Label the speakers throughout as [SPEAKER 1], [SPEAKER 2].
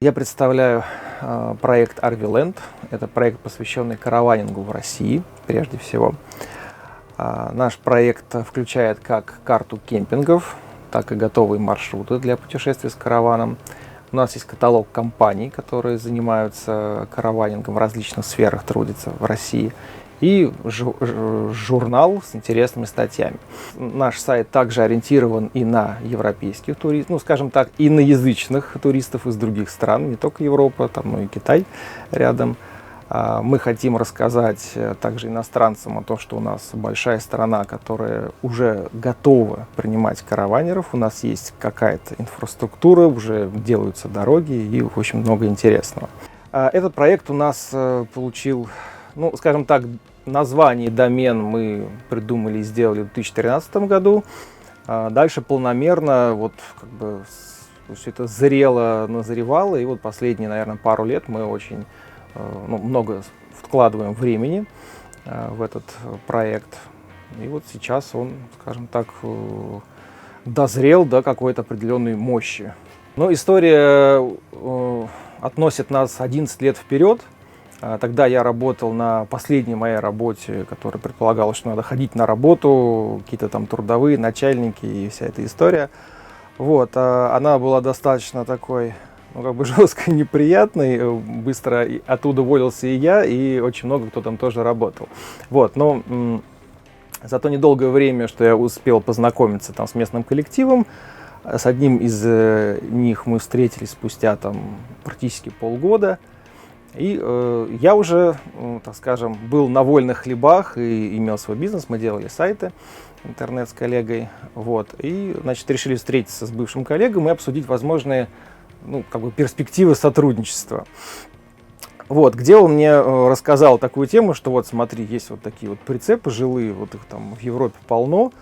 [SPEAKER 1] Я представляю проект RV-Land. Это проект, посвященный караванингу в России, прежде всего. Наш проект включает как карту кемпингов, так и готовые маршруты для путешествий с караваном. У нас есть каталог компаний, которые занимаются караванингом в различных сферах, трудятся в России. И журнал с интересными статьями. Наш сайт также ориентирован и на европейских туристов, ну, скажем так, иноязычных туристов из других стран, не только Европа, там, но и Китай рядом. Мы хотим рассказать также иностранцам о том, что у нас большая страна, которая уже готова принимать караванеров. У нас есть какая-то инфраструктура, уже делаются дороги и очень много интересного. Этот проект у нас получил, ну, скажем так, название домен мы придумали и сделали в 2013 году. Дальше полномерно вот как бы все это назревало, и вот последние, наверное, пару лет мы очень много вкладываем времени в этот проект. И вот сейчас он, скажем так, дозрел до какой-то определенной мощи. Но история относит нас 11 лет вперед. Тогда я работал на последней моей работе, которая предполагала, что надо ходить на работу, какие-то там трудовые, начальники и вся эта история. Вот, она была достаточно такой, ну, как бы жесткой, неприятной. Быстро оттуда уволился и я, и очень много кто там тоже работал. Вот, но за то недолгое время, что я успел познакомиться там с местным коллективом, с одним из них мы встретились спустя там практически полгода. И я уже, так скажем, был на вольных хлебах и имел свой бизнес. Мы делали сайты, интернет с коллегой. Вот. И, значит, решили встретиться с бывшим коллегой и обсудить возможные, ну, как бы перспективы сотрудничества. Вот, где он мне рассказал такую тему, что вот смотри, есть вот такие вот прицепы жилые, вот их там в Европе полно.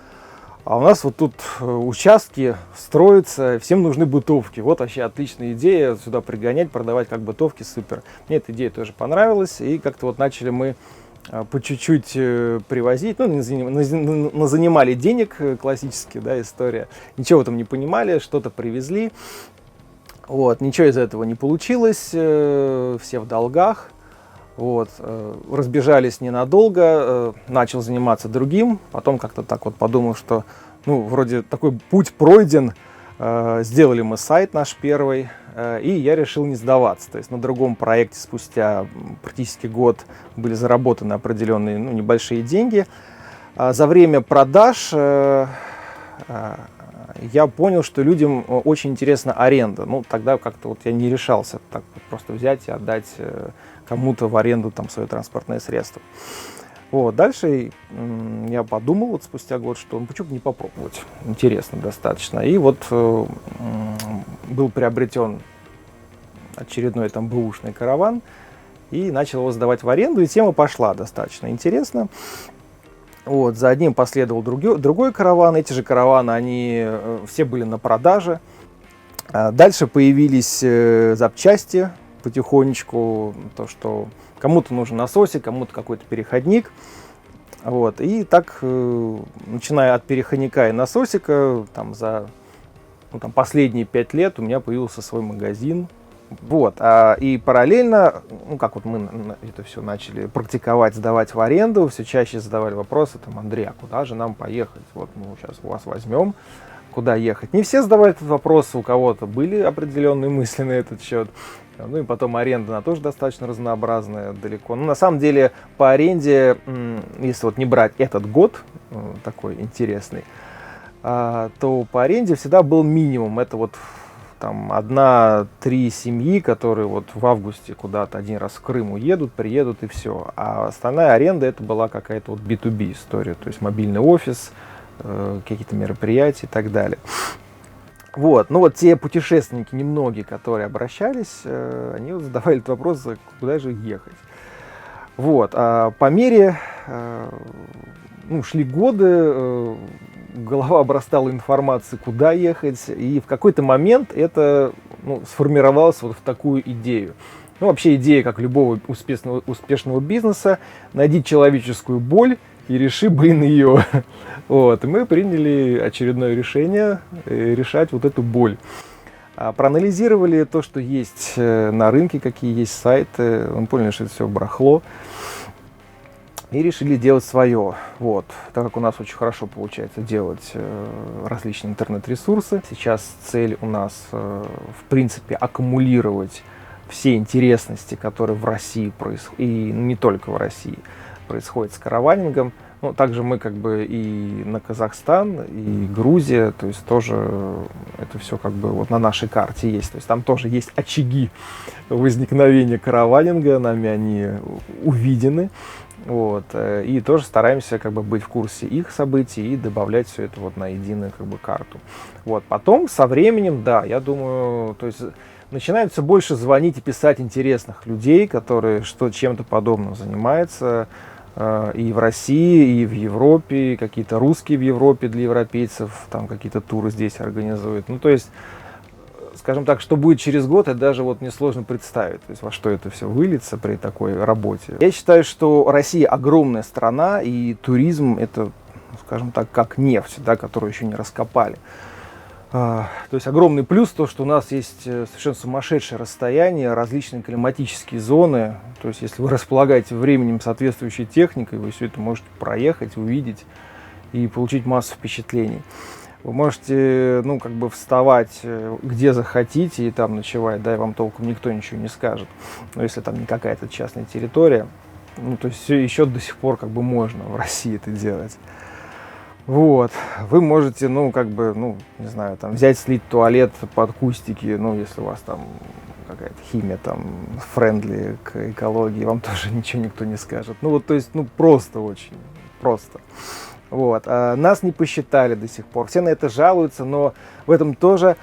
[SPEAKER 1] А у нас вот тут участки строятся, всем нужны бытовки. Вот вообще отличная идея, сюда пригонять, продавать как бытовки, супер. Мне эта идея тоже понравилась, и как-то вот начали мы по чуть-чуть привозить, ну, занимали денег, классическая, да, история. Ничего в этом не понимали, что-то привезли. Вот, ничего из этого не получилось, все в долгах. Вот, разбежались ненадолго, начал заниматься другим, потом как-то так вот подумал, что, ну, вроде такой путь пройден, сделали мы сайт наш первый, и я решил не сдаваться. То есть на другом проекте спустя практически год были заработаны определенные, ну, небольшие деньги. За время продаж я понял, что людям очень интересна аренда. Ну, тогда как-то вот я не решался так вот просто взять и отдать кому-то в аренду там свое транспортное средство. Вот. Дальше я подумал вот спустя год, что почему бы не попробовать. Интересно достаточно. И вот был приобретен очередной там бэушный караван и начал его сдавать в аренду, и тема пошла достаточно интересно. Вот. За одним последовал другой караван. Эти же караваны, они все были на продаже. Дальше появились запчасти потихонечку, то, что кому-то нужен насосик, кому-то какой-то переходник. Вот. И так, начиная от переходника и насосика, там, за последние 5 лет у меня появился свой магазин. Вот. И параллельно, ну, как вот мы это все начали практиковать, сдавать в аренду, все чаще задавали вопросы, там, Андрей, а куда же нам поехать? Вот мы сейчас у вас возьмем, куда ехать. Не все задавали этот вопрос, у кого-то были определенные мысли на этот счет. Ну и потом аренда, она тоже достаточно разнообразная, далеко. Но на самом деле по аренде, если вот не брать этот год, такой интересный, то по аренде всегда был минимум. Это вот там 1-3 семьи, которые вот в августе куда-то один раз в Крым уедут, приедут и все. А остальная аренда это была какая-то вот B2B история, то есть мобильный офис, какие-то мероприятия и так далее. Вот, ну вот те путешественники, немногие, которые обращались, они вот задавали этот вопрос, куда же ехать. Вот, а по мере, шли годы, голова обрастала информацией, куда ехать, и в какой-то момент это сформировалось вот в такую идею. Ну, вообще идея, как любого успешного бизнеса, найди человеческую боль и реши, ее. Вот. И мы приняли очередное решение решать вот эту боль. Проанализировали то, что есть на рынке, какие есть сайты, мы поняли, что это все барахло, и решили делать свое. Вот. Так как у нас очень хорошо получается делать различные интернет-ресурсы, сейчас цель у нас, в принципе, аккумулировать все интересности, которые в России происходят, и не только в России, происходят с караванингом. Ну, также мы как бы и на Казахстан, и Грузия, то есть тоже это все как бы вот на нашей карте есть. То есть там тоже есть очаги возникновения караванинга, нами они увидены. Вот, и тоже стараемся как бы быть в курсе их событий и добавлять все это вот на единую как бы карту. Вот, потом со временем, да, я думаю, то есть начинают все больше звонить и писать интересных людей, которые чем-то подобным занимаются и в России, и в Европе, и какие-то русские в Европе для европейцев, там какие-то туры здесь организуют. Ну, то есть, скажем так, что будет через год, это даже вот несложно представить, то есть во что это все выльется при такой работе. Я считаю, что Россия огромная страна, и туризм это, скажем так, как нефть, да, которую еще не раскопали. То есть огромный плюс то, что у нас есть совершенно сумасшедшее расстояние, различные климатические зоны. То есть если вы располагаете временем соответствующей техникой, вы все это можете проехать, увидеть и получить массу впечатлений. Вы можете, ну, как бы вставать где захотите и там ночевать, да, и вам толком никто ничего не скажет. Но если там не какая-то частная территория, ну, то есть все еще до сих пор как бы можно в России это делать. Вот, вы можете, ну, как бы, ну, не знаю, там, взять, слить туалет под кустики, ну, если у вас там какая-то химия, там, френдли к экологии, вам тоже ничего никто не скажет. Ну, вот, то есть, ну, просто очень, просто. Вот, нас не посчитали до сих пор, все на это жалуются, но в этом тоже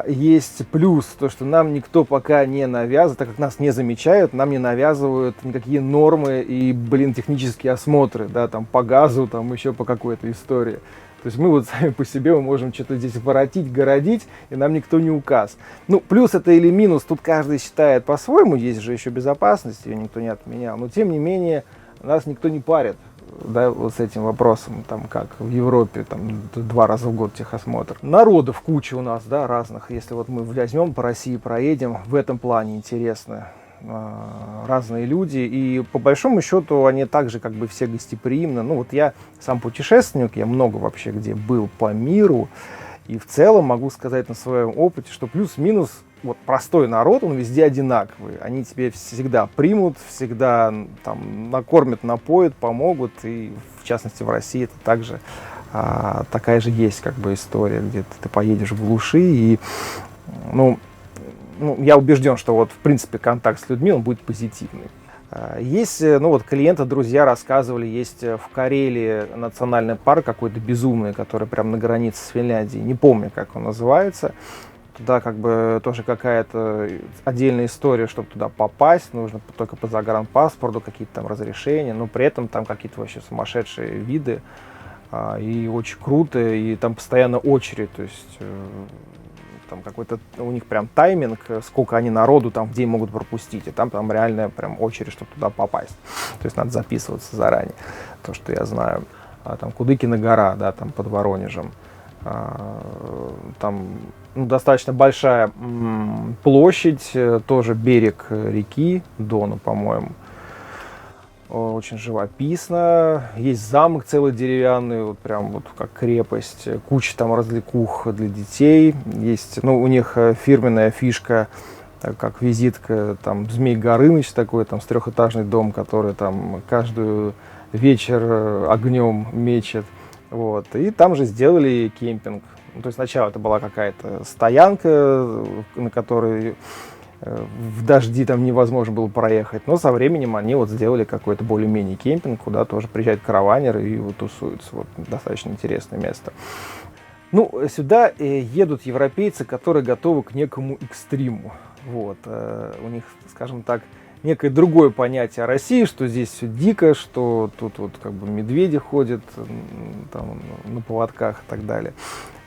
[SPEAKER 1] есть плюс, то, что нам никто пока не навязывает, так как нас не замечают, нам не навязывают никакие нормы и, технические осмотры, да, там, по газу, там, еще по какой-то истории. То есть мы вот сами по себе мы можем что-то здесь воротить, городить, и нам никто не указ. Ну, плюс это или минус, тут каждый считает по-своему, есть же еще безопасность, ее никто не отменял, но тем не менее нас никто не парит. Да, вот с этим вопросом, там, как в Европе, там, 2 раза в год техосмотр. Народов куча у нас, да, разных. Если вот мы возьмем по России, проедем, в этом плане интересно. Разные люди, и по большому счету они также как бы все гостеприимны. Ну вот я сам путешественник, я много вообще где был по миру, и в целом могу сказать на своем опыте, что плюс-минус вот простой народ, он везде одинаковый. Они тебе всегда примут, всегда там накормят, напоят, помогут. И в частности в России это также такая же есть как бы история, где ты поедешь в глуши. И ну, я убежден, что вот в принципе контакт с людьми он будет позитивный. Есть, ну вот клиенты, друзья рассказывали, есть в Карелии национальный парк какой-то безумный, который прямо на границе с Финляндией. Не помню, как он называется. Туда как бы тоже какая-то отдельная история, чтобы туда попасть, нужно только по загранпаспорту, какие-то там разрешения, но при этом там какие-то вообще сумасшедшие виды, и очень круто, и там постоянно очередь, то есть там какой-то у них прям тайминг, сколько они народу там в день могут пропустить, и там реальная прям очередь, чтобы туда попасть, то есть надо записываться заранее, то, что я знаю. Там Кудыкина гора, да, там под Воронежем. Там достаточно большая площадь, тоже берег реки Дона, по-моему. Очень живописно. Есть замок целый деревянный, вот прям вот как крепость. Куча там развлекух для детей. Есть, ну, у них фирменная фишка, как визитка, там Змей Горыныч такой, там с 3-этажный дом, который там каждую вечер огнем мечет. Вот. И там же сделали кемпинг. Ну, то есть сначала это была какая-то стоянка, на которой в дожди там невозможно было проехать, но со временем они вот сделали какой-то более-менее кемпинг, куда тоже приезжают караванеры и вот тусуются. Вот достаточно интересное место. Ну, сюда едут европейцы, которые готовы к некому экстриму. Вот. У них, скажем так, некое другое понятие о России, что здесь все дико, что тут вот как бы медведи ходят там, на поводках и так далее.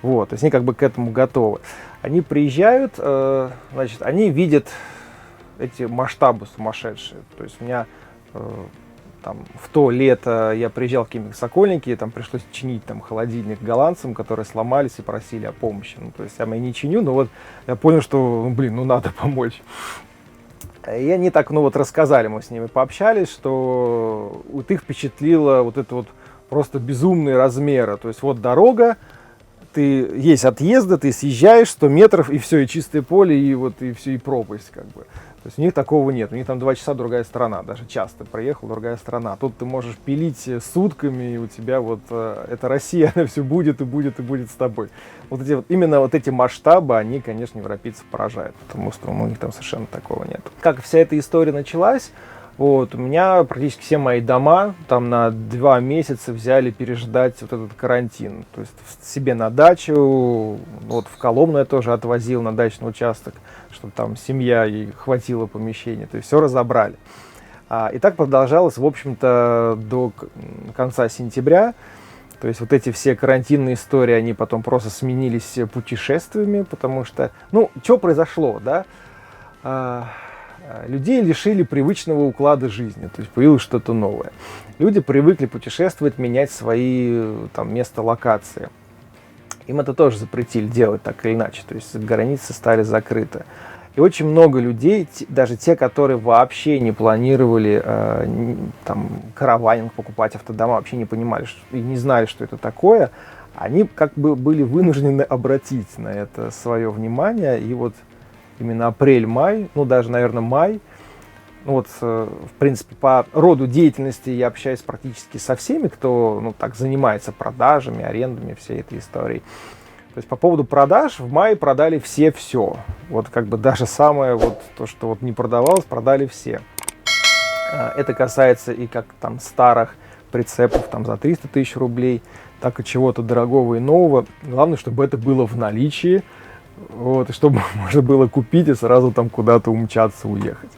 [SPEAKER 1] Вот, то есть они как бы к этому готовы. Они приезжают, значит, они видят эти масштабы сумасшедшие. То есть у меня там, в то лето я приезжал в какие-нибудь Сокольники, там пришлось чинить там холодильник голландцам, которые сломались и просили о помощи. Ну, то есть я не чиню, но вот я понял, что, ну, блин, ну надо помочь. И они так, ну вот рассказали, мы с ними пообщались, что вот их впечатлило вот это вот просто безумные размеры. То есть вот дорога, есть отъезды, ты съезжаешь 100 метров, и все, и чистое поле, и вот и все, и пропасть, как бы. То есть у них такого нет. У них там 2 часа другая страна, даже час ты проехал, другая страна. Тут ты можешь пилить сутками, и у тебя вот эта Россия, она все будет, и будет, и будет с тобой. Вот эти вот, именно вот эти масштабы, они, конечно, европейцев поражают, потому что у них там совершенно такого нет. Как вся эта история началась? Вот, у меня практически все мои дома там на 2 месяца взяли переждать вот этот карантин. То есть себе на дачу, вот в Коломну я тоже отвозил на дачный участок, чтобы там семья и хватило помещения. То есть все разобрали. И так продолжалось, в общем-то, до конца сентября. То есть вот эти все карантинные истории, они потом просто сменились путешествиями, потому что, ну, что произошло, да? Людей лишили привычного уклада жизни, то есть появилось что-то новое. Люди привыкли путешествовать, менять свои там места локации. Им это тоже запретили делать так или иначе, то есть границы стали закрыты. И очень много людей, даже те, которые вообще не планировали там караванинг, покупать автодома, вообще не понимали и не знали, что это такое, они как бы были вынуждены обратить на это свое внимание. И вот именно апрель-май, ну даже, наверное, май. Ну вот, в принципе, по роду деятельности я общаюсь практически со всеми, кто, ну, так занимается продажами, арендами, всей этой историей. То есть по поводу продаж в мае продали все. Вот как бы даже самое вот то, что вот не продавалось, продали все. Это касается и как там старых прицепов там за 300 тысяч рублей, так и чего-то дорогого и нового. Главное, чтобы это было в наличии. Вот, и чтобы можно было купить и сразу там куда-то умчаться, уехать.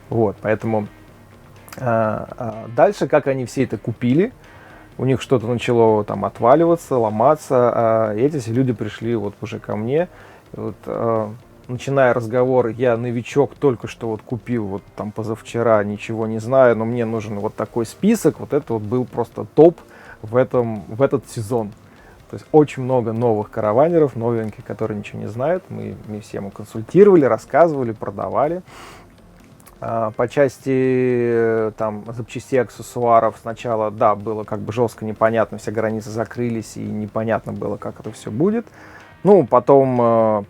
[SPEAKER 1] Вот, поэтому дальше, как они все это купили, у них что-то начало там отваливаться, ломаться, и эти все люди пришли вот уже ко мне. Вот, начиная разговор, я новичок, только что вот купил вот там позавчера, ничего не знаю, но мне нужен вот такой список. Вот это вот был просто топ в этот сезон. То есть очень много новых караванеров, новеньких, которые ничего не знают. Мы всем консультировали, рассказывали, продавали. По части там запчастей, аксессуаров сначала, да, было как бы жестко непонятно, все границы закрылись, и непонятно было, как это все будет. Ну, потом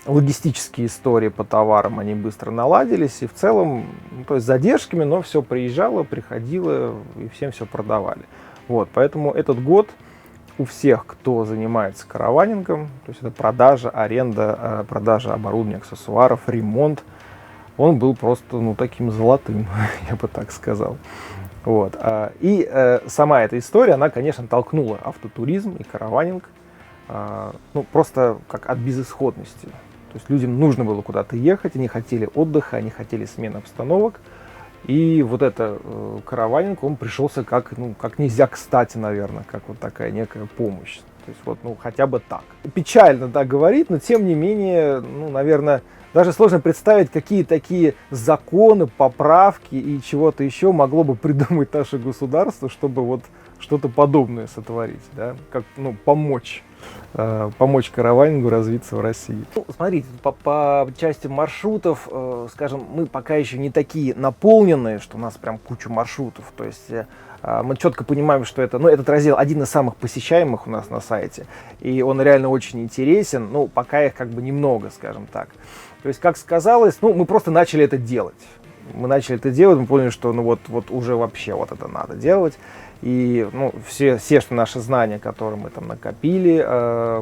[SPEAKER 1] логистические истории по товарам, они быстро наладились, и в целом, ну, то есть с задержками, но все приезжало, приходило, и всем все продавали. Вот, поэтому этот год у всех, кто занимается караванингом, то есть это продажа, аренда, продажа оборудования, аксессуаров, ремонт, он был просто, ну, таким золотым, я бы так сказал. Вот. И сама эта история, она, конечно, толкнула автотуризм и караванинг, ну, просто как от безысходности. То есть людям нужно было куда-то ехать, они хотели отдыха, они хотели смены обстановок. И вот это караванинг, он пришелся как нельзя кстати, наверное, как вот такая некая помощь. То есть вот, ну, хотя бы так. Печально, да, говорить, но тем не менее, ну, наверное, даже сложно представить, какие такие законы, поправки и чего-то еще могло бы придумать наше государство, чтобы вот что-то подобное сотворить, да, как, ну, помочь караванингу развиться в России. Ну, смотрите, по части маршрутов, скажем, мы пока еще не такие наполненные, что у нас прям куча маршрутов. То есть мы четко понимаем, что это, ну, этот раздел один из самых посещаемых у нас на сайте, и он реально очень интересен, но пока их как бы немного, скажем так. То есть, как сказалось, ну, мы просто начали это делать. Мы поняли, что ну вот уже вообще вот это надо делать. И ну, все что наши знания, которые мы там накопили,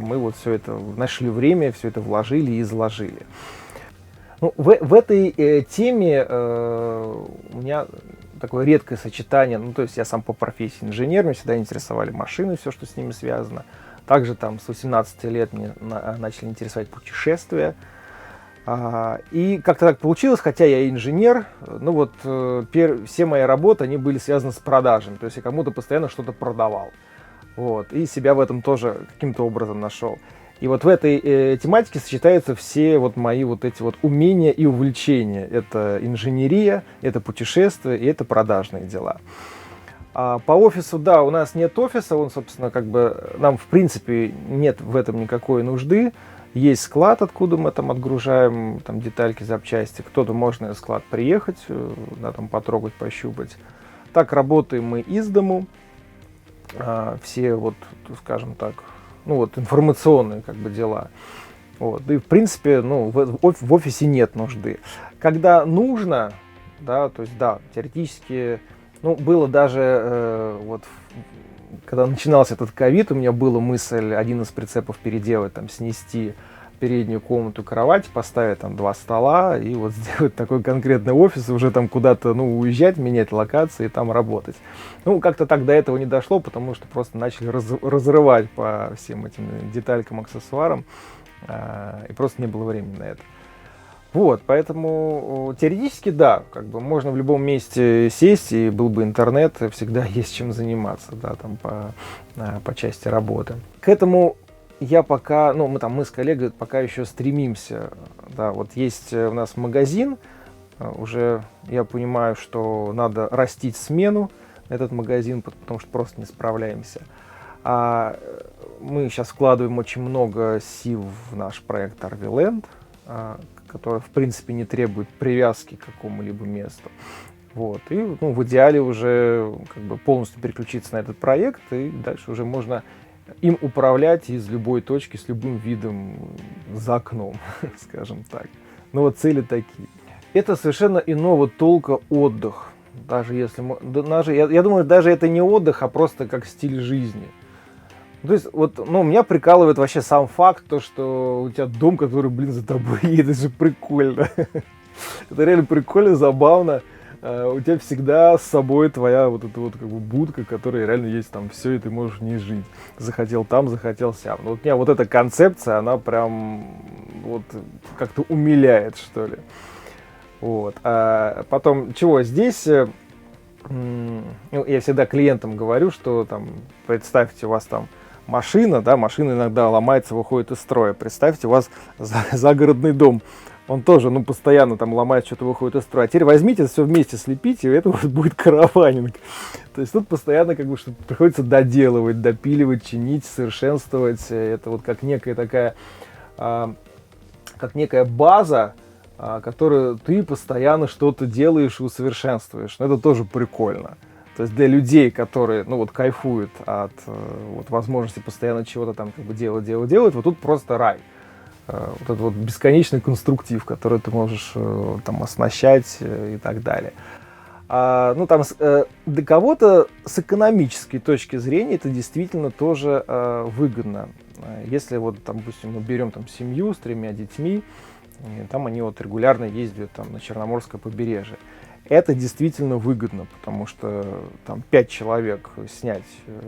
[SPEAKER 1] мы вот все это нашли время, все это вложили и изложили. Ну, в этой теме у меня такое редкое сочетание, ну, то есть я сам по профессии инженер, меня всегда интересовали машины, все, что с ними связано. Также там с 18 лет меня начали интересовать путешествия. И как-то так получилось, хотя я инженер, ну вот все мои работы, они были связаны с продажами, то есть я кому-то постоянно что-то продавал. Вот, и себя в этом тоже каким-то образом нашел. И вот в этой тематике сочетаются все вот мои вот эти вот умения и увлечения. Это инженерия, это путешествия и это продажные дела. А по офису, да, у нас нет офиса, он, собственно, как бы, нам, в принципе, нет в этом никакой нужды. Есть склад, откуда мы там отгружаем там, детальки, запчасти. Кто-то может на этот склад приехать, да, там, потрогать, пощупать. Так работаем мы из дому. Все, вот, скажем так, ну, вот, информационные, как бы, дела. Вот. И, в принципе, ну, в офисе нет нужды. Когда нужно, да, то есть, да, теоретически... Ну, было даже, вот, когда начинался этот ковид, у меня была мысль один из прицепов переделать, там, снести переднюю комнату, кровать, поставить там 2 стола и вот сделать такой конкретный офис, и уже там куда-то, ну, уезжать, менять локации и там работать. Ну, как-то так до этого не дошло, потому что просто начали разрывать по всем этим деталькам, аксессуарам, и просто не было времени на это. Вот, поэтому теоретически, да, как бы можно в любом месте сесть, и был бы интернет, всегда есть чем заниматься, да, там по части работы. К этому я пока, ну, мы с коллегой пока еще стремимся, да, вот есть у нас магазин, уже я понимаю, что надо растить смену на этот магазин, потому что просто не справляемся. А мы сейчас вкладываем очень много сил в наш проект Arviland, который, в принципе, не требует привязки к какому-либо месту. Вот. И, ну, в идеале уже как бы полностью переключиться на этот проект, и дальше уже можно им управлять из любой точки, с любым видом за окном, скажем так. Но вот цели такие. Это совершенно иного толка отдых. Даже если... Я думаю, даже это не отдых, а просто как стиль жизни. То есть, вот, ну, меня прикалывает вообще сам факт, то, что у тебя дом, который, блин, за тобой едет, это же прикольно. Это реально прикольно, забавно. У тебя всегда с собой твоя вот эта вот как бы будка, которая реально есть там все, и ты можешь в ней жить. Захотел там, захотел сям. Но вот меня вот эта концепция, она прям вот как-то умиляет, что ли. Вот. А потом, чего здесь... Ну, я всегда клиентам говорю, что там, представьте, у вас там машина, да, машина иногда ломается, выходит из строя. Представьте, у вас загородный дом, он тоже, ну, постоянно там ломает, что-то выходит из строя. А теперь возьмите это все вместе, слепите, и это вот будет караванинг. То есть тут постоянно как бы что-то приходится доделывать, допиливать, чинить, совершенствовать. Это вот как некая такая, как некая база, которую ты постоянно что-то делаешь и усовершенствуешь. Но это тоже прикольно. То есть для людей, которые, ну, вот, кайфуют от вот, возможности постоянно чего-то там как бы делать, вот тут просто рай. Вот этот вот бесконечный конструктив, который ты можешь там оснащать и так далее. Ну, там, для кого-то с экономической точки зрения это действительно тоже выгодно. Если вот, там, допустим, мы берем там семью с 3 детьми, и там они вот регулярно ездят там на Черноморское побережье. Это действительно выгодно, потому что там 5 человек снять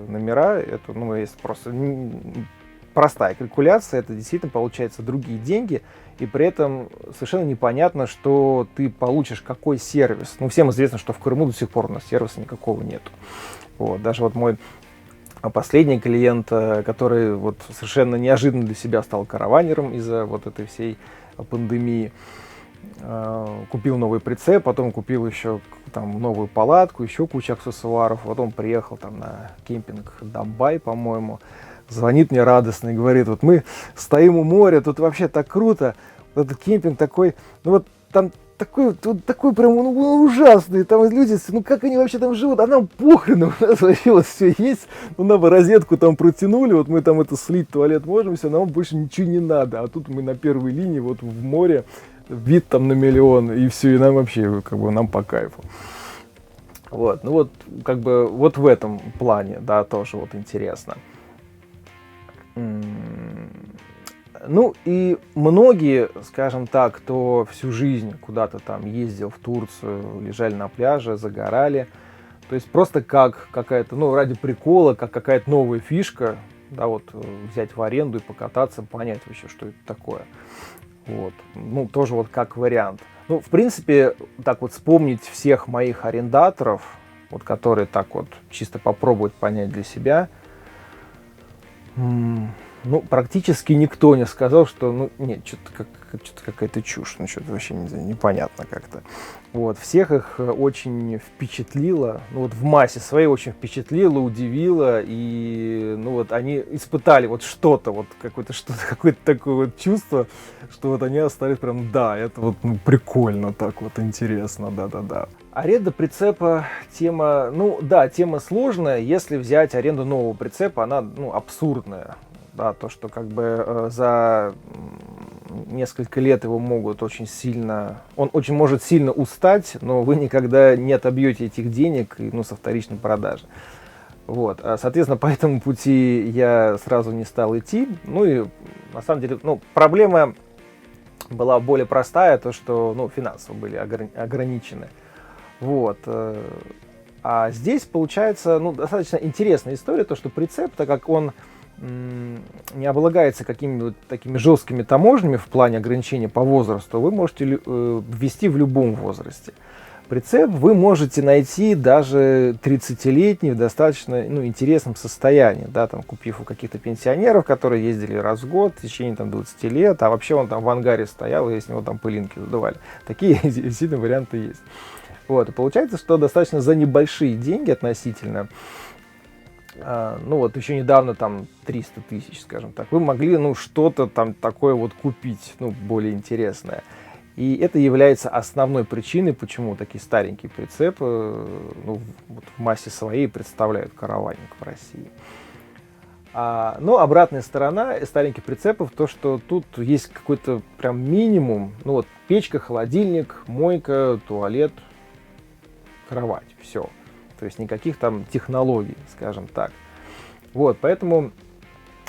[SPEAKER 1] номера, это, ну, есть просто простая калькуляция, это действительно получается другие деньги, и при этом совершенно непонятно, что ты получишь, какой сервис. Ну, всем известно, что в Крыму до сих пор у нас сервиса никакого нету. Вот. Даже вот мой последний клиент, который вот совершенно неожиданно для себя стал караванером из-за вот этой всей пандемии, купил новый прицеп, потом купил еще там новую палатку, еще кучу аксессуаров, потом приехал там на кемпинг Дамбай, по-моему, звонит мне радостно и говорит: вот мы стоим у моря, тут вообще так круто, вот этот кемпинг такой, ну вот там такой прям, ну, ужасный, там люди, ну как они вообще там живут, а нам похрену, у нас вообще вот все есть, ну нам розетку там протянули, вот мы там это слить, туалет можем, все, нам больше ничего не надо, а тут мы на первой линии, вот в море, вид там на миллион, и все, и нам вообще, как бы, нам по кайфу. Вот, ну вот, как бы, вот в этом плане, да, тоже вот интересно. Ну и многие, скажем так, кто всю жизнь куда-то там ездил в Турцию, лежали на пляже, загорали, то есть просто как какая-то, ну, ради прикола, как какая-то новая фишка, да, вот взять в аренду и покататься, понять вообще, что это такое. Вот. Ну, тоже вот как вариант. Ну, в принципе, так вот вспомнить всех моих арендаторов, вот, которые так вот чисто попробовать понять для себя, Ну, практически никто не сказал, что, ну, нет, что-то какая-то чушь, ну, что-то вообще непонятно как-то. Вот, всех их очень впечатлило, ну, вот в массе своей очень впечатлило, удивило, и, ну, вот они испытали вот что-то, вот какое-то такое вот чувство, что вот они остались прям, да, это вот, ну, прикольно так вот, интересно, да-да-да. Аренда прицепа тема, ну, да, тема сложная, если взять аренду нового прицепа, она, ну, абсурдная. Да, то, что как бы за несколько лет его могут очень сильно, он очень может сильно устать, но вы никогда не отобьете этих денег, ну, со вторичной продажи. Вот, соответственно, по этому пути я сразу не стал идти. Ну и на самом деле, ну, проблема была более простая, то, что, ну, финансово были ограничены. Вот. А здесь получается, ну, достаточно интересная история, то, что прицеп, так как он не облагается какими-то такими жесткими таможнями в плане ограничения по возрасту, вы можете ввести в любом возрасте. Прицеп вы можете найти даже 30-летний в достаточно, ну, интересном состоянии, да, там, купив у каких-то пенсионеров, которые ездили раз в год в течение там, 20 лет, а вообще он там в ангаре стоял, и с него там пылинки задували. Такие действительно варианты есть. Вот, и получается, что достаточно за небольшие деньги относительно, ну вот еще недавно там 300 тысяч, скажем так, вы могли, ну, что-то там такое вот купить, ну, более интересное. И это является основной причиной, почему такие старенькие прицепы, ну, вот в массе своей представляют караванинг в России. Но обратная сторона стареньких прицепов, то, что тут есть какой-то прям минимум, ну вот печка, холодильник, мойка, туалет, кровать, все. То есть никаких там технологий, скажем так. Вот, поэтому,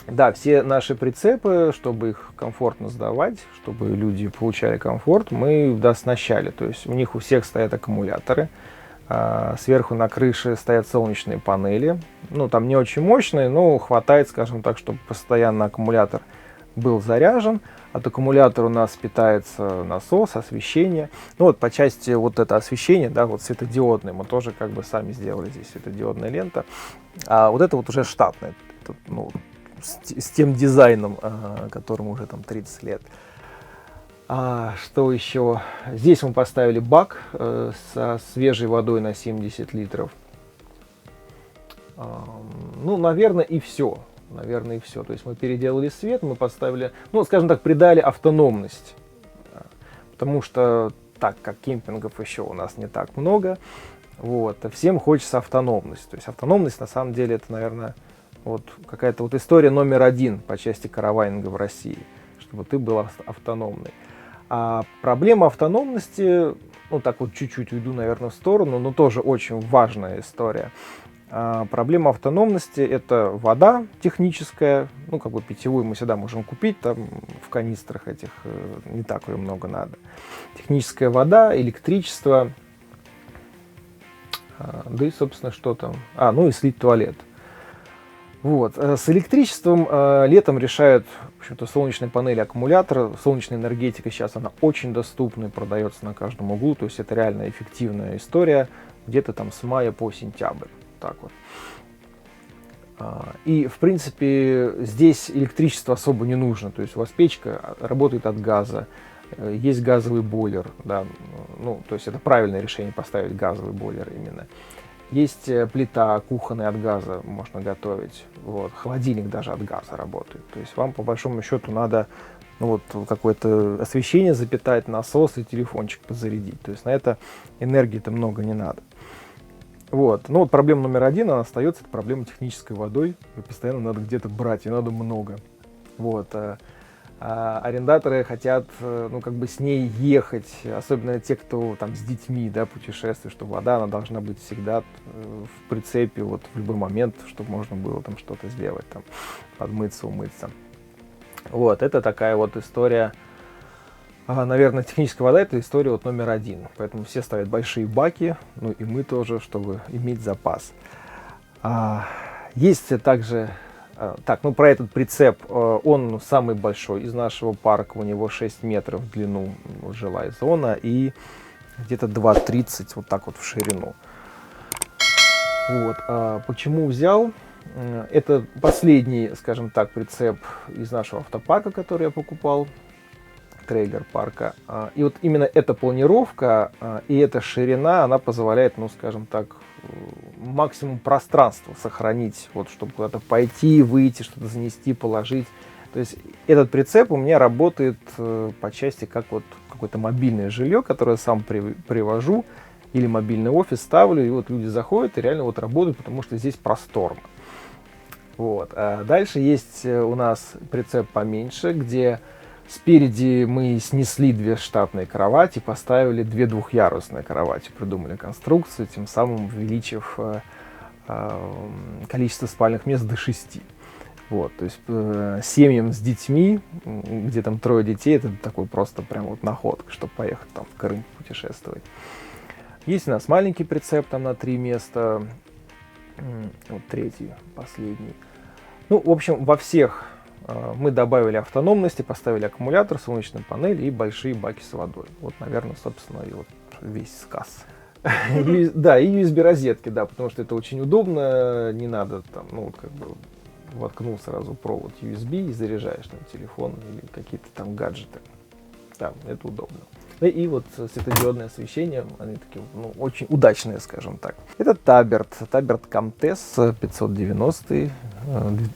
[SPEAKER 1] да, все наши прицепы, чтобы их комфортно сдавать, чтобы люди получали комфорт, мы оснащали. То есть у них у всех стоят аккумуляторы, сверху на крыше стоят солнечные панели. Ну, там не очень мощные, но хватает, скажем так, чтобы постоянно аккумулятор был заряжен. От аккумулятора у нас питается насос, освещение. Ну вот по части вот это освещение, да, вот светодиодное, мы тоже как бы сами сделали здесь светодиодная лента. А вот это вот уже штатное, это, ну, с тем дизайном, которому уже там 30 лет. Что еще? Здесь мы поставили бак со свежей водой на 70 литров. Ну, наверное, и все. Наверное, и все. То есть мы переделали свет, мы поставили, ну, скажем так, придали автономность. Потому что, так как кемпингов еще у нас не так много, вот, всем хочется автономность. То есть автономность, на самом деле, это, наверное, вот какая-то вот история номер один по части караванинга в России, чтобы ты был автономный. А проблема автономности, ну, так вот чуть-чуть уйду, наверное, в сторону, но тоже очень важная история. Проблема автономности — это вода техническая, ну, как бы питьевую мы всегда можем купить, там в канистрах этих не так ее много надо. Техническая вода, электричество, да и, собственно, что там, ну и слить туалет. Вот. С электричеством летом решают, в общем-то, солнечные панели, аккумуляторы. Солнечная энергетика сейчас она очень доступна и продается на каждом углу, то есть это реально эффективная история, где-то там с мая по сентябрь. Так вот. И, в принципе, здесь электричество особо не нужно. То есть у вас печка работает от газа, есть газовый бойлер. Да, ну, то есть это правильное решение поставить газовый бойлер именно. Есть плита кухонная от газа, можно готовить. Вот. Холодильник даже от газа работает. То есть вам, по большому счету, надо, ну, вот, какое-то освещение запитать, насос и телефончик подзарядить. То есть на это энергии-то много не надо. Вот. Ну вот проблема номер один, она остается, это проблема технической водой. Ее постоянно надо где-то брать, и надо много. Вот. Арендаторы хотят, ну, как бы с ней ехать, особенно те, кто там с детьми, да, путешествует, что вода, она должна быть всегда в прицепе, вот в любой момент, чтобы можно было там что-то сделать, там, подмыться, умыться. Вот, это такая вот история. Наверное, техническая вода — это история вот номер один. Поэтому все ставят большие баки, ну и мы тоже, чтобы иметь запас. Есть также, так, ну про этот прицеп, он самый большой из нашего парка, у него 6 метров в длину жилая зона и где-то 2,30 вот так вот в ширину. Вот, почему взял? Это последний, скажем так, прицеп из нашего автопарка, который я покупал, трейлер-парка. И вот именно эта планировка и эта ширина, она позволяет, ну, скажем так, максимум пространства сохранить, вот, чтобы куда-то пойти, выйти, что-то занести, положить. То есть этот прицеп у меня работает по части как вот какое-то мобильное жилье, которое я сам привожу, или мобильный офис ставлю, и вот люди заходят и реально вот работают, потому что здесь просторно. Вот. А дальше есть у нас прицеп поменьше, где спереди мы снесли 2 штатные кровати, поставили 2 двухъярусные кровати, придумали конструкцию, тем самым увеличив количество спальных мест до 6. Вот, то есть семьям с детьми, где там 3 детей, это такой просто прям вот находка, чтобы поехать там в Крым путешествовать. Есть у нас маленький прицеп там на 3 места, вот 3-й, последний. Ну, в общем, во всех мы добавили автономности, поставили аккумулятор, солнечную панель и большие баки с водой. Вот, наверное, собственно, и вот весь сказ. Да, и USB-розетки, да, потому что это очень удобно, не надо там, ну, вот как бы воткнул сразу провод USB и заряжаешь там телефон или какие-то там гаджеты. Да, это удобно. И вот светодиодное освещение, они такие, ну, очень удачные, скажем так. Это Таберт Comtess 590,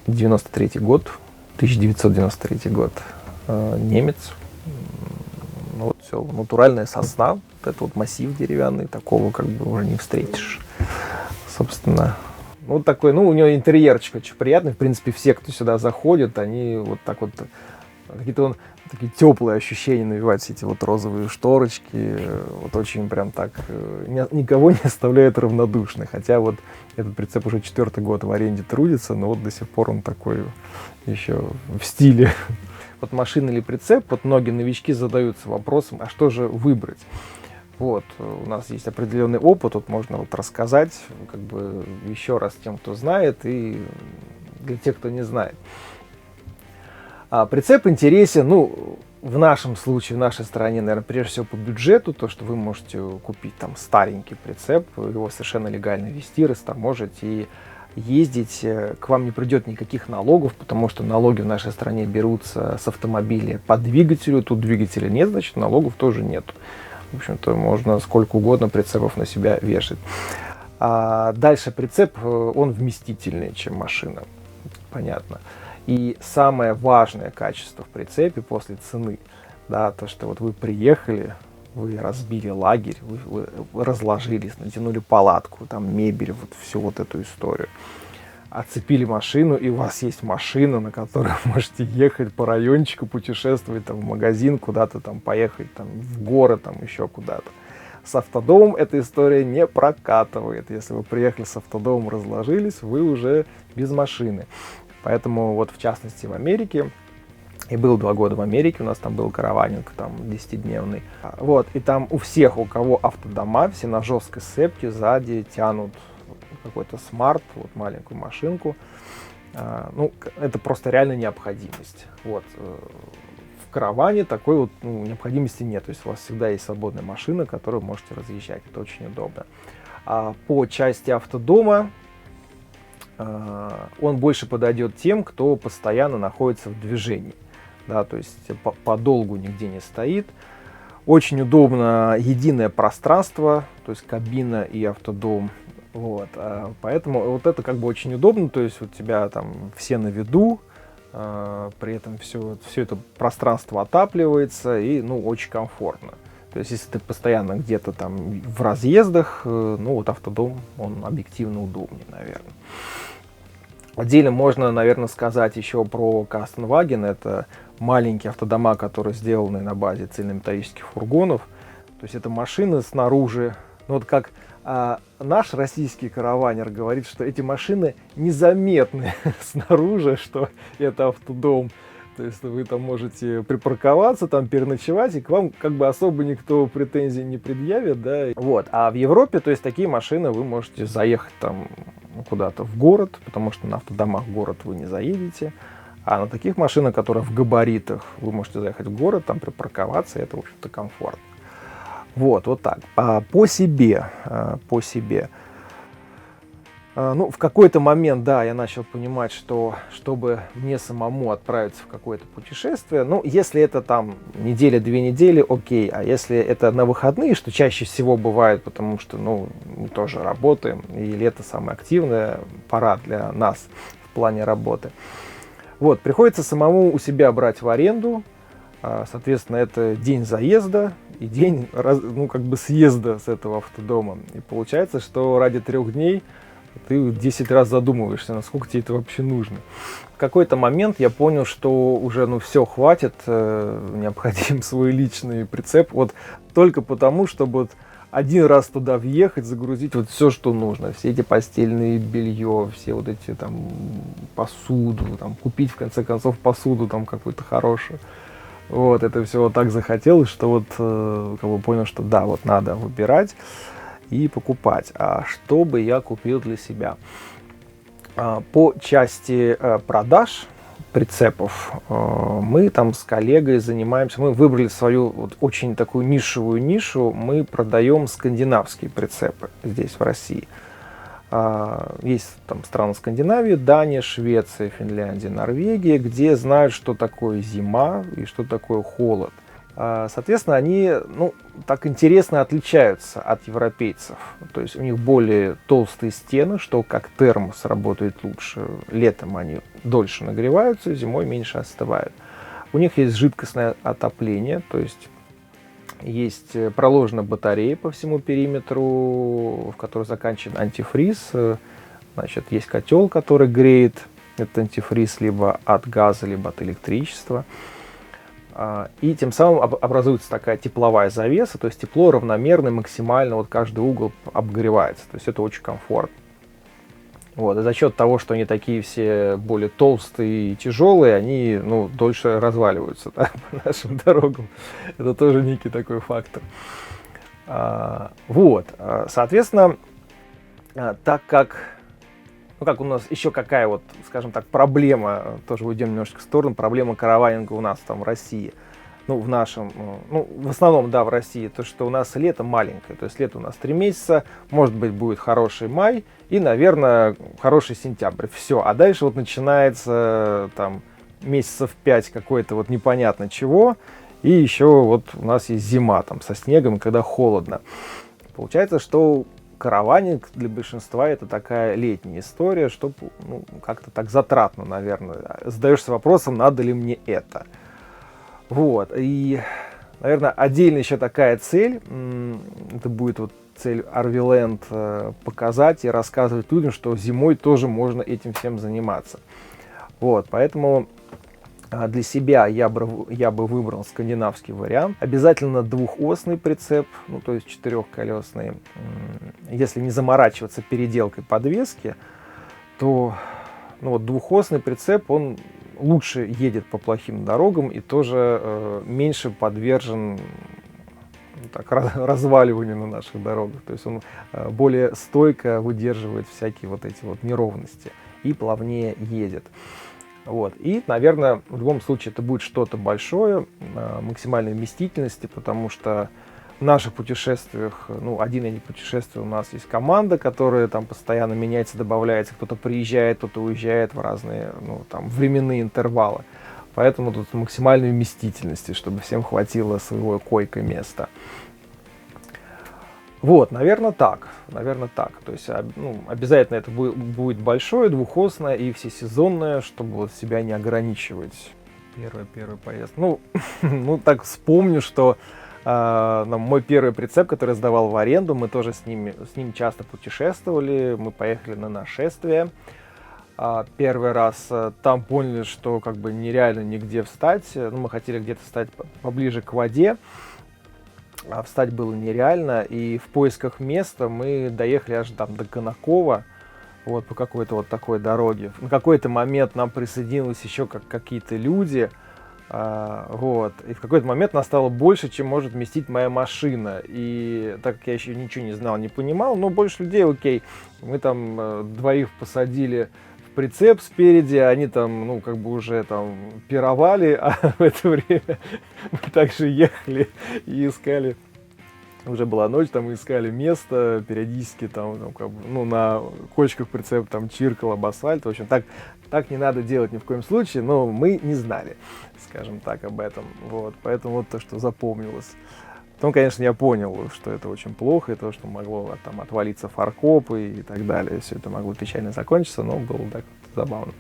[SPEAKER 1] 93 год, 1993 год, немец. Ну, вот все, натуральная сосна, вот это вот массив деревянный, такого как бы уже не встретишь. Собственно, вот такой, ну, у него интерьерчик очень приятный. В принципе, все, кто сюда заходит, они вот так вот, какие-то такие теплые ощущения навевают, все эти вот розовые шторочки. Вот очень прям так, никого не оставляет равнодушных. Хотя вот этот прицеп уже 4-й год в аренде трудится, но вот до сих пор он такой еще в стиле. Вот машина или прицеп, вот многие новички задаются вопросом, а что же выбрать? Вот, у нас есть определенный опыт, тут можно вот рассказать, как бы еще раз тем, кто знает, и для тех, кто не знает. Прицеп интересен, ну, в нашем случае, в нашей стране, наверное, прежде всего по бюджету, то, что вы можете купить там старенький прицеп, его совершенно легально везти, растаможить и ездить, к вам не придет никаких налогов, потому что налоги в нашей стране берутся с автомобиля по двигателю, тут двигателя нет, значит, налогов тоже нет. В общем-то, можно сколько угодно прицепов на себя вешать. Дальше прицеп, он вместительнее, чем машина, понятно. И самое важное качество в прицепе после цены, да, то, что вот вы приехали, вы разбили лагерь, вы разложились, натянули палатку, там мебель, вот всю вот эту историю. Оцепили машину, и у вас есть машина, на которой вы можете ехать по райончику, путешествовать там, в магазин, куда-то там поехать, там, в горы, там, еще куда-то. С автодомом эта история не прокатывает. Если вы приехали с автодомом, разложились, вы уже без машины. Поэтому вот в частности в Америке, и был 2 года в Америке, у нас там был караванинг, там 10-дневный. Вот, и там у всех, у кого автодома, все на жесткой цепке сзади тянут какой-то смарт, вот маленькую машинку. Ну, это просто реально необходимость. Вот. В караване такой вот необходимости нет. То есть у вас всегда есть свободная машина, которую можете разъезжать. Это очень удобно. По части автодома, он больше подойдет тем, кто постоянно находится в движении. Да, то есть подолгу нигде не стоит. Очень удобно единое пространство, то есть кабина и автодом. Вот, поэтому вот это как бы очень удобно, то есть у тебя там все на виду, при этом все это пространство отапливается и, ну, очень комфортно. То есть если ты постоянно где-то там в разъездах, ну вот автодом, он объективно удобнее, наверное. Отдельно можно, наверное, сказать еще про Kastenwagen. Это маленькие автодома, которые сделаны на базе цельнометаллических фургонов. То есть это машины снаружи, ну вот как наш российский караванер говорит, что эти машины незаметны снаружи, что это автодом. То есть вы там можете припарковаться, там переночевать, и к вам как бы особо никто претензий не предъявит, да. Вот. А в Европе, то есть такие машины вы можете заехать там куда-то в город, потому что на автодомах в город вы не заедете. А на таких машинах, которые в габаритах, вы можете заехать в город, там припарковаться, и это, в общем-то, комфортно. Вот так. По себе. Ну, в какой-то момент, да, я начал понимать, что чтобы мне самому отправиться в какое-то путешествие, ну, если это там неделя, 2 недели, окей, а если это на выходные, что чаще всего бывает, потому что, ну, мы тоже работаем, и лето самая активная пора для нас в плане работы. Вот, приходится самому у себя брать в аренду, соответственно, это день заезда и день, ну, как бы съезда с этого автодома. И получается, что ради 3 дней ты 10 раз задумываешься, насколько тебе это вообще нужно. В какой-то момент я понял, что уже, ну, все, хватит, необходим свой личный прицеп, вот только потому, чтобы вот один раз туда въехать, загрузить вот все, что нужно, все эти постельные белье, все вот эти там посуду, там, купить в конце концов посуду там какую-то хорошую. Вот, это все вот так захотелось, что вот как бы понял, что да, вот надо выбирать и покупать. А что бы я купил для себя? По части продаж прицепов мы там с коллегой занимаемся, мы выбрали свою вот очень такую нишевую нишу, мы продаем скандинавские прицепы здесь, в России. Есть там страны Скандинавии, Дания, Швеция, Финляндия, Норвегия, где знают, что такое зима и что такое холод. Соответственно, они, ну, так интересно отличаются от европейцев. То есть у них более толстые стены, что как термос работает лучше. Летом они дольше нагреваются, зимой меньше остывают. У них есть жидкостное отопление, то есть проложена батарея по всему периметру, в которой заканчивает антифриз. Значит, есть котел, который греет этот антифриз либо от газа, либо от электричества. И тем самым образуется такая тепловая завеса, то есть тепло равномерно, максимально, вот каждый угол обогревается. То есть это очень комфортно. Вот, и за счет того, что они такие все более толстые и тяжелые, они, ну, дольше разваливаются, да, по нашим дорогам. Это тоже некий такой фактор. Вот, соответственно, так как, ну, как у нас еще какая вот, скажем так, проблема, тоже уйдем немножечко в сторону, проблема караванинга у нас там в России. Ну, в нашем, ну, в основном, да, в России, то, что у нас лето маленькое, то есть лето у нас 3 месяца, может быть, будет хороший май и, наверное, хороший сентябрь, все, а дальше вот начинается там месяцев 5 какой-то вот непонятно чего, и еще вот у нас есть зима там со снегом, когда холодно. Получается, что караванинг для большинства это такая летняя история, что, ну, как-то так затратно, наверное, задаешься вопросом, надо ли мне это. Вот, и, наверное, отдельно еще такая цель, это будет вот цель RV-Land, показать и рассказывать людям, что зимой тоже можно этим всем заниматься. Вот, поэтому для себя я бы выбрал скандинавский вариант. Обязательно двухосный прицеп, ну, то есть 4-колесный. Если не заморачиваться переделкой подвески, то, ну, вот двухосный прицеп, он лучше едет по плохим дорогам и тоже меньше подвержен, так, разваливанию на наших дорогах. То есть он более стойко выдерживает всякие вот эти вот неровности и плавнее едет. Вот. И, наверное, в любом случае это будет что-то большое, максимальной вместительности, потому что в наших путешествиях, ну, один я не путешествую, у нас есть команда, которая там постоянно меняется, добавляется, кто-то приезжает, кто-то уезжает в разные, ну, там, временные интервалы. Поэтому тут максимальной вместительности, чтобы всем хватило своего койко-места. Вот, наверное, так. То есть, ну, обязательно это будет большое, двухосное и всесезонное, чтобы вот себя не ограничивать. Первая поездка. Ну, ну, так вспомню, что мой первый прицеп, который я сдавал в аренду, мы тоже с ним часто путешествовали, мы поехали на нашествие. Первый раз там поняли, что как бы нереально нигде встать. Ну, мы хотели где-то стать поближе к воде, а встать было нереально. И в поисках места мы доехали аж там до Конакова, вот по какой-то вот такой дороге. На какой-то момент нам присоединились еще какие-то люди. Вот. И в какой-то момент нас стало больше, чем может вместить моя машина. И так как я еще ничего не знал, не понимал, но больше людей, окей. Мы там двоих посадили в прицеп спереди, они там, ну, как бы уже там пировали, а в это время мы также ехали и искали уже была ночь, там мы искали место, периодически там как бы, ну, на кочках прицеп там чиркал об асфальт. В общем, так не надо делать ни в коем случае, но мы не знали, скажем так, об этом. Вот, поэтому вот то, что запомнилось. Потом, конечно, я понял, что это очень плохо, и то, что могло там отвалиться фаркоп и так далее. Все это могло печально закончиться, но было так забавно.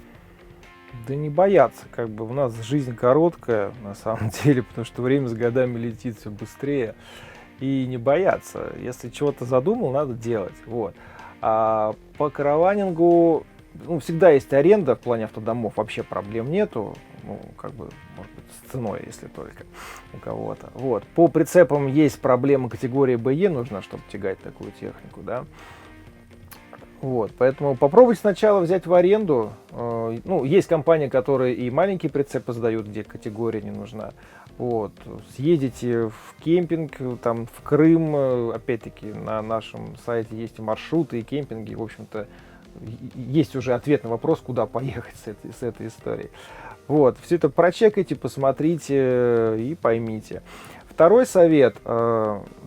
[SPEAKER 1] Да не бояться, как бы у нас жизнь короткая, на самом деле, потому что время с годами летит все быстрее. И не бояться, если чего-то задумал, надо делать. Вот. А по караванингу, ну, всегда есть аренда в плане автодомов, вообще проблем нету. Ну, как бы, может быть, с ценой, если только у кого-то. Вот. По прицепам есть проблема категории БЕ, нужна, чтобы тягать такую технику, да. Вот, поэтому попробуйте сначала взять в аренду. Ну, есть компании, которые и маленькие прицепы сдают, где категория не нужна. Вот, съездите в кемпинг, там, в Крым, опять-таки, на нашем сайте есть и маршруты, и кемпинги, в общем-то, есть уже ответ на вопрос, куда поехать с этой историей. Вот, все это прочекайте, посмотрите и поймите. Второй совет,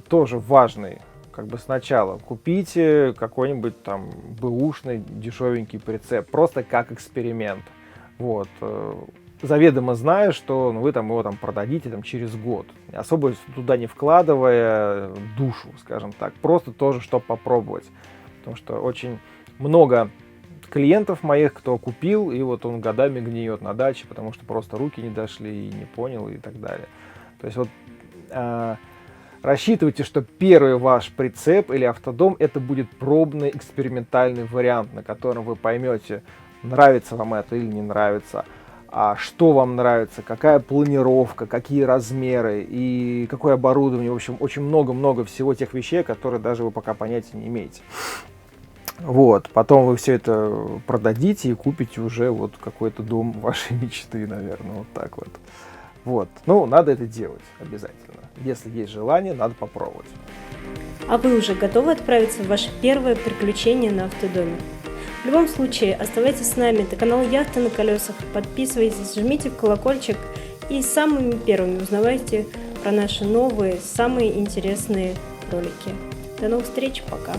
[SPEAKER 1] тоже важный. Как бы сначала купите какой-нибудь там бэушный дешевенький прицеп, просто как эксперимент. Вот. Заведомо зная, что вы там его там продадите там, через год, особо туда не вкладывая душу, скажем так, просто тоже, чтобы попробовать. Потому что очень много клиентов моих, кто купил, и вот он годами гниет на даче, потому что просто руки не дошли и не понял и так далее. То есть вот рассчитывайте, что первый ваш прицеп или автодом это будет пробный экспериментальный вариант, на котором вы поймете, нравится вам это или не нравится, а что вам нравится, какая планировка, какие размеры и какое оборудование. В общем, очень много-много всего тех вещей, которые даже вы пока понятия не имеете. Вот, потом вы все это продадите и купите уже вот какой-то дом вашей мечты, наверное, вот так вот. Вот, ну, надо это делать обязательно. Если есть желание, надо попробовать.
[SPEAKER 2] А вы уже готовы отправиться в ваше первое приключение на автодоме? В любом случае, оставайтесь с нами. Это канал «Яхта на колесах». Подписывайтесь, жмите в колокольчик и самыми первыми узнавайте про наши новые, самые интересные ролики. До новых встреч, пока!